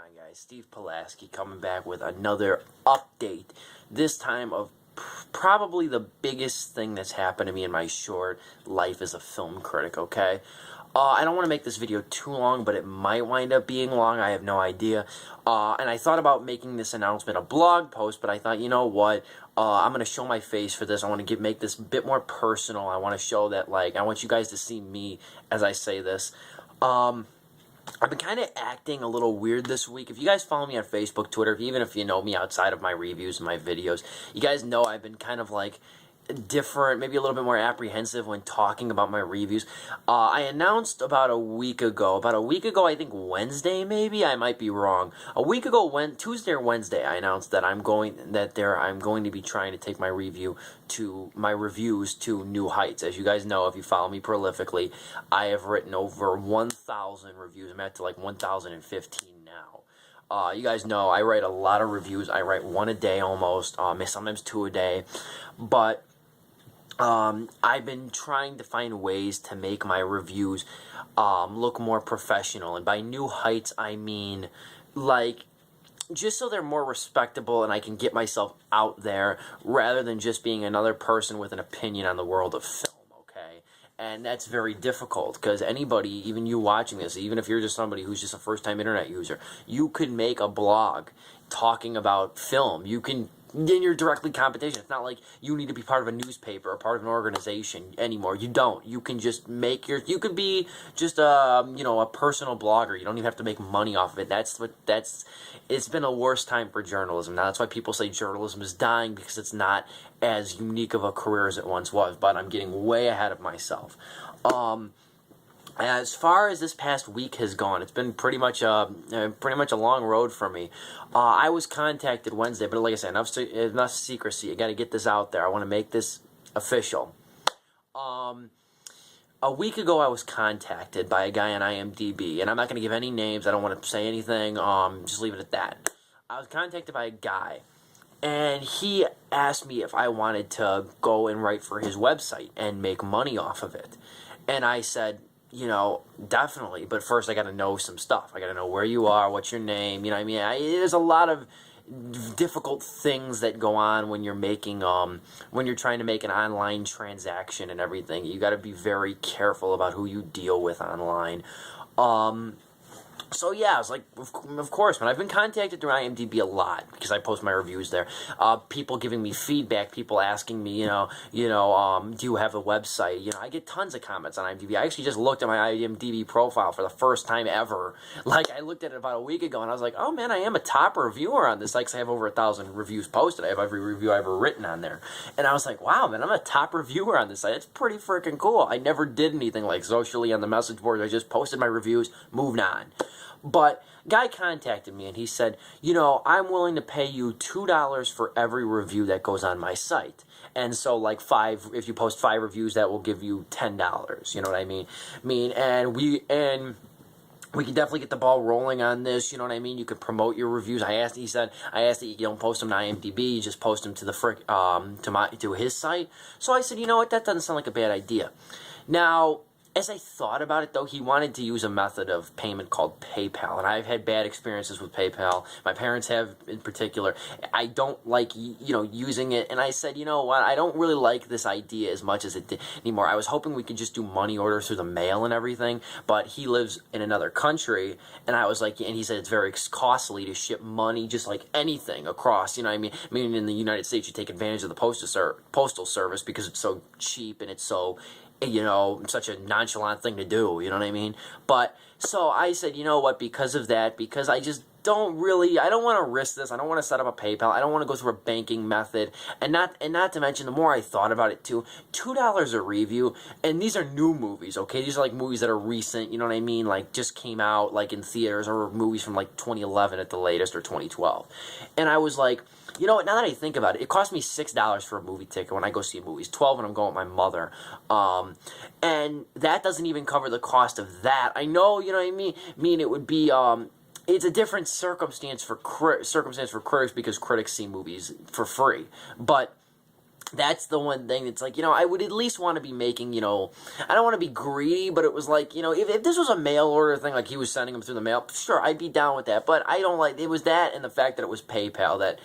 on, guys? Steve Pulaski coming back with another update. This time of probably the biggest thing that's happened to me in my short life as a film critic, okay? I don't want to make this video too long, but it might wind up being long. I have no idea. And I thought about making this announcement a blog post, but I thought, you know what? I'm going to show my face for this. I want to make this a bit more personal. I want to show that, like, I want you guys to see me as I say this. I've been kind of acting a little weird this week. If you guys follow me on Facebook, Twitter, even if you know me outside of my reviews and my videos, you guys know I've been kind of like different, maybe a little bit more apprehensive when talking about my reviews. I announced about a week ago, I think Wednesday maybe, I might be wrong. A week ago, Tuesday or Wednesday, I announced that I'm going to be trying to take my reviews to new heights. As you guys know, if you follow me prolifically, I have written over 1,000 reviews. I'm at to like 1,015 now. You guys know I write a lot of reviews. I write one a day almost, sometimes two a day, but I've been trying to find ways to make my reviews look more professional, and by new heights I mean like just so they're more respectable and I can get myself out there rather than just being another person with an opinion on the world of film, okay? And that's very difficult because anybody, even you watching this, even if you're just somebody who's just a first-time internet user, you could make a blog talking about film. Then you're directly competition. It's not like you need to be part of a newspaper or part of an organization anymore. You don't. You can just you could be just a personal blogger. You don't even have to make money off of it. It's been a worse time for journalism. Now that's why people say journalism is dying, because it's not as unique of a career as it once was, but I'm getting way ahead of myself. As far as this past week has gone, it's been pretty much a long road for me. I was contacted Wednesday, but like I said, enough secrecy. I got to get this out there. I want to make this official. A week ago, I was contacted by a guy on IMDb, and I'm not going to give any names. I don't want to say anything. Just leave it at that. I was contacted by a guy, and he asked me if I wanted to go and write for his website and make money off of it. And I said, you know, definitely, but first I got to know some stuff. I got to know where you are, what's your name, you know what I mean? There's a lot of difficult things that go on when you're making, when you're trying to make an online transaction and everything. You got to be very careful about who you deal with online. So yeah, I was like, of course, man. I've been contacted through IMDb a lot because I post my reviews there. People giving me feedback, people asking me, do you have a website? You know, I get tons of comments on IMDb. I actually just looked at my IMDb profile for the first time ever. Like, I looked at it about a week ago, and I was like, oh man, I am a top reviewer on this site because I have over 1,000 reviews posted. I have every review I've ever written on there. And I was like, wow, man, I'm a top reviewer on this site. It's pretty freaking cool. I never did anything like socially on the message boards. I just posted my reviews, moved on. But guy contacted me and he said, I'm willing to pay you $2 for every review that goes on my site. And so like if you post 5 reviews, that will give you $10. You know what I mean? And we can definitely get the ball rolling on this. You know what I mean? You could promote your reviews. I asked that you don't post them to IMDb, you just post them to to his site. So I said, you know what? That doesn't sound like a bad idea. Now, as I thought about it, though, he wanted to use a method of payment called PayPal, and I've had bad experiences with PayPal. My parents have, in particular. I don't like, using it, and I said, you know what, I don't really like this idea as much as it did anymore. I was hoping we could just do money orders through the mail and everything, but he lives in another country, and I was like, and he said it's very costly to ship money, just like anything, across, you know what I mean? I mean, in the United States, you take advantage of the postal service because it's so cheap and it's so, such a nonchalant thing to do, you know what I mean? But, so I said, you know what, because of that, because I just I don't want to risk this, I don't want to set up a PayPal, I don't want to go through a banking method, and not to mention, the more I thought about it too, $2 a review, and these are new movies, okay? These are like movies that are recent, you know what I mean? Like, just came out, like, in theaters, or movies from, like, 2011 at the latest, or 2012. And I was like, you know what, now that I think about it, it cost me $6 for a movie ticket when I go see movies, $12 when I'm going with my mother, and that doesn't even cover the cost of that. I know, you know what I mean, it would be, it's a different circumstance for critics because critics see movies for free, but That's the one thing that's like, I would at least want to be making, I don't want to be greedy, but it was like, if this was a mail order thing, like he was sending them through the mail, sure, I'd be down with that. But I don't like, it was that and the fact that it was PayPal that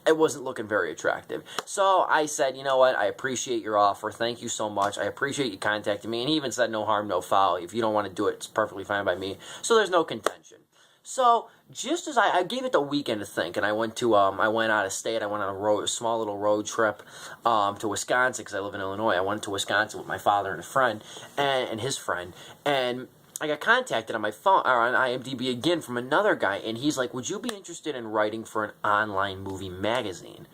it wasn't looking very attractive. So I said, you know what, I appreciate your offer. Thank you so much. I appreciate you contacting me. And he even said no harm, no foul. If you don't want to do it, it's perfectly fine by me. So there's no contention. So just as I gave it the weekend to think, and I went out of state. I went on a small little road trip to Wisconsin because I live in Illinois. I went to Wisconsin with my father and a friend and his friend, and I got contacted on my phone or on IMDb again from another guy, and he's like, "Would you be interested in writing for an online movie magazine?"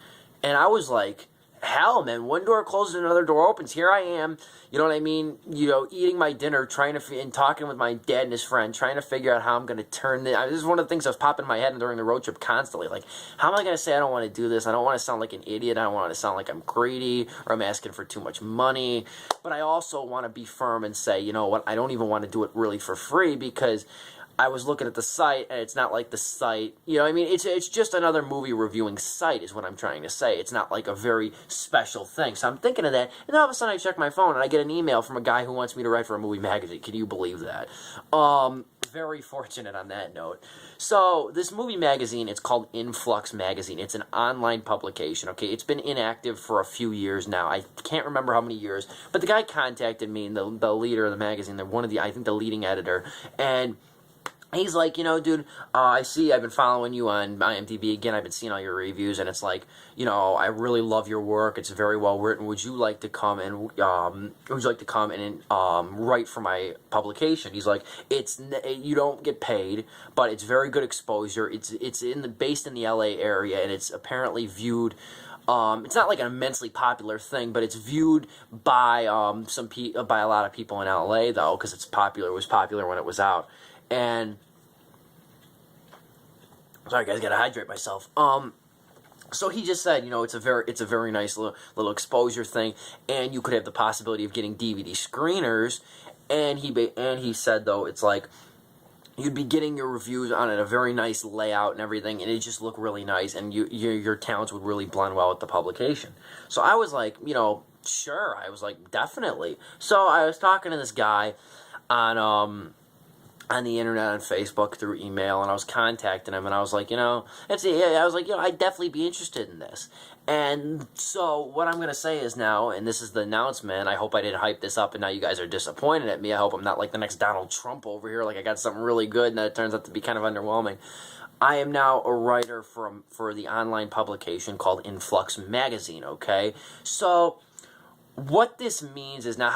And I was like, hell, man, one door closes, another door opens. Here I am, you know what I mean? Eating my dinner, and talking with my dad and his friend, trying to figure out how I'm going to turn this. This is one of the things that was popping in my head during the road trip constantly. Like, how am I going to say I don't want to do this? I don't want to sound like an idiot. I don't want to sound like I'm greedy or I'm asking for too much money. But I also want to be firm and say, you know what, I don't even want to do it really for free because I was looking at the site, and it's not like the site, it's just another movie reviewing site is what I'm trying to say. It's not like a very special thing. So I'm thinking of that, and then all of a sudden I check my phone, and I get an email from a guy who wants me to write for a movie magazine. Can you believe that? Very fortunate on that note. So this movie magazine, it's called Influx Magazine. It's an online publication, okay? It's been inactive for a few years now. I can't remember how many years, but the guy contacted me, and the leader of the magazine, I think the leading editor, and he's like, dude, I see I've been following you on IMDb again. I've been seeing all your reviews, and it's like, I really love your work. It's very well written. Would you like to come and write for my publication? He's like, you don't get paid, but it's very good exposure. It's based in the LA area, and it's apparently viewed. It's not like an immensely popular thing, but it's viewed by by a lot of people in LA though, because it was popular when it was out. And sorry guys, gotta hydrate myself. So he just said, it's a very nice little exposure thing, and you could have the possibility of getting DVD screeners. And he said though, it's like you'd be getting your reviews on it, a very nice layout and everything, and it just look really nice, and your talents would really blend well with the publication. So I was like, sure. I was like, definitely. So I was talking to this guy on the internet, on Facebook, through email, and I was contacting him, and I was like, I'd definitely be interested in this. And so what I'm going to say is now, and this is the announcement, I hope I didn't hype this up and now you guys are disappointed at me. I hope I'm not like the next Donald Trump over here, like I got something really good and then it turns out to be kind of underwhelming. I am now a writer for the online publication called Influx Magazine, okay? So what this means is now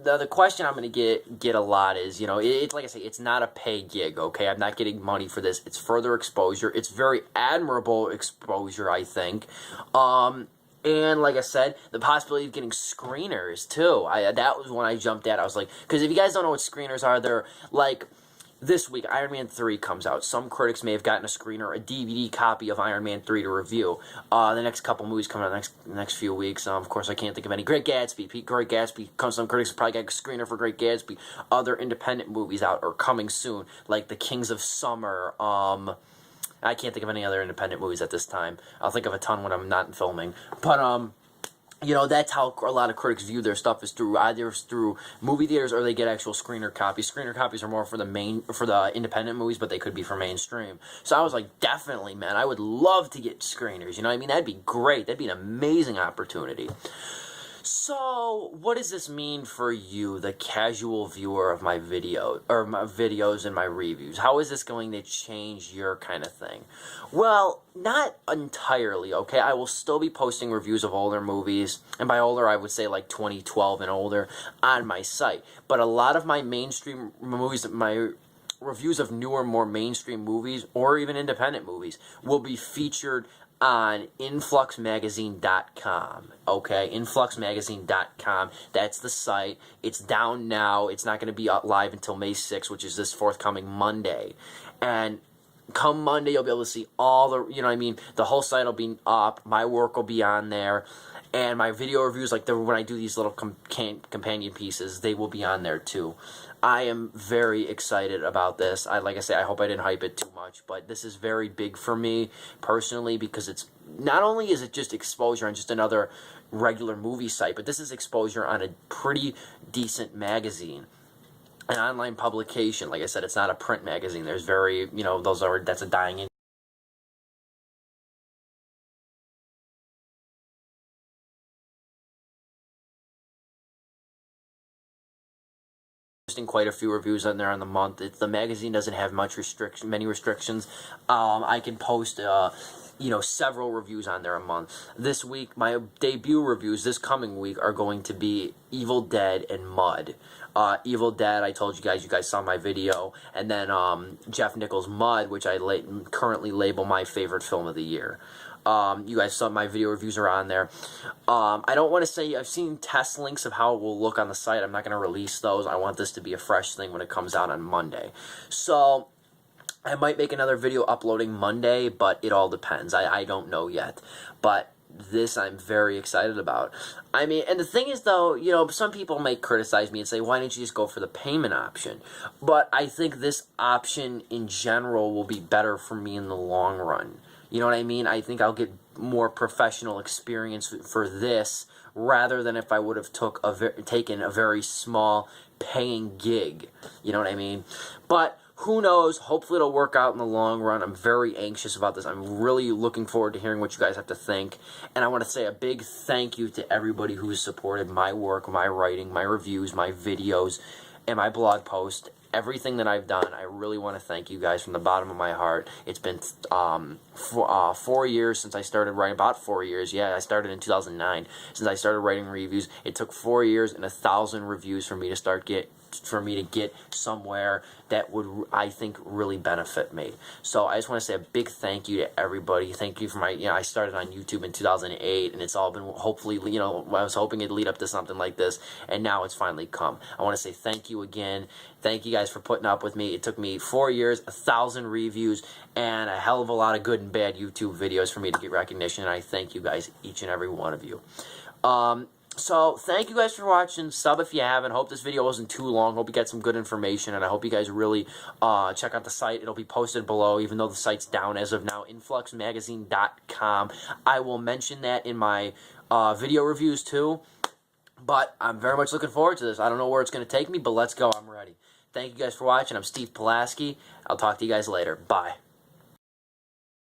the question I'm going to get a lot is, it's like I say, it's not a paid gig, okay? I'm not getting money for this. It's further exposure. It's very admirable exposure, I think. And like I said, the possibility of getting screeners too. That was when I jumped at. I was like, because if you guys don't know what screeners are, they're like, this week, Iron Man 3 comes out. Some critics may have gotten a screener, a DVD copy of Iron Man 3 to review. The next couple movies coming out the next few weeks. Of course, I can't think of any. Great Gatsby. Some critics probably got a screener for Great Gatsby. Other independent movies out or coming soon, like The Kings of Summer. I can't think of any other independent movies at this time. I'll think of a ton when I'm not filming. But, that's how a lot of critics view their stuff, is either through movie theaters or they get actual screener copies. Screener copies are more for the independent movies, but they could be for mainstream. So I was like, definitely, man, I would love to get screeners. You know what I mean? That'd be great. That'd be an amazing opportunity. So, what does this mean for you, the casual viewer of my videos and my reviews? How is this going to change your kind of thing? Well, not entirely, okay? I will still be posting reviews of older movies, and by older, I would say like 2012 and older, on my site. But a lot of my mainstream movies, my reviews of newer, more mainstream movies, or even independent movies, will be featured on influxmagazine.com, okay? Influxmagazine.com. That's the site. It's down now. It's not going to be live until May 6th, which is this forthcoming Monday. And come Monday, you'll be able to see all the, the whole site will be up. My work will be on there. And my video reviews, like when I do these little companion pieces, they will be on there too. I am very excited about this. Like I say, I hope I didn't hype it too much, but this is very big for me personally, because it's not only is it just exposure on just another regular movie site, but this is exposure on a pretty decent magazine, an online publication. Like I said, it's not a print magazine. There's very, that's a dying quite a few reviews on there on the month. The magazine doesn't have many restrictions. I can post several reviews on there a month. This week, my debut reviews this coming week are going to be Evil Dead and Mud. Evil Dead, I told you guys saw my video, and then Jeff Nichols' Mud, which I currently label my favorite film of the year. You guys saw my video reviews are on there. I don't want to say, I've seen test links of how it will look on the site. I'm not going to release those. I want this to be a fresh thing when it comes out on Monday. So I might make another video uploading Monday, but it all depends. I don't know yet. But this I'm very excited about. I mean, and the thing is though, some people might criticize me and say, why didn't you just go for the payment option? But I think this option in general will be better for me in the long run. You know what I mean? I think I'll get more professional experience for this rather than if I would have taken a very small paying gig. You know what I mean? But who knows? Hopefully it'll work out in the long run. I'm very anxious about this. I'm really looking forward to hearing what you guys have to think. And I want to say a big thank you to everybody who has supported my work, my writing, my reviews, my videos, and my blog post. Everything that I've done, I really want to thank you guys from the bottom of my heart. It's been 4 years since I started writing, about 4 years. Yeah, I started in 2009. Since I started writing reviews, it took 4 years and 1,000 reviews for me to get somewhere that would, I think, really benefit me. So I just want to say a big thank you to everybody. Thank you for I started on YouTube in 2008, and it's all been, hopefully, I was hoping it'd lead up to something like this, and now it's finally come. I want to say thank you again. Thank you guys for putting up with me. It took me 4 years, 1,000 reviews, and a hell of a lot of good and bad YouTube videos for me to get recognition, and I thank you guys, each and every one of you. So, thank you guys for watching. Sub if you haven't. Hope this video wasn't too long. Hope you got some good information, and I hope you guys really check out the site. It'll be posted below, even though the site's down as of now, influxmagazine.com. I will mention that in my video reviews, too. But I'm very much looking forward to this. I don't know where it's going to take me, but let's go. I'm ready. Thank you guys for watching. I'm Steve Pulaski. I'll talk to you guys later. Bye.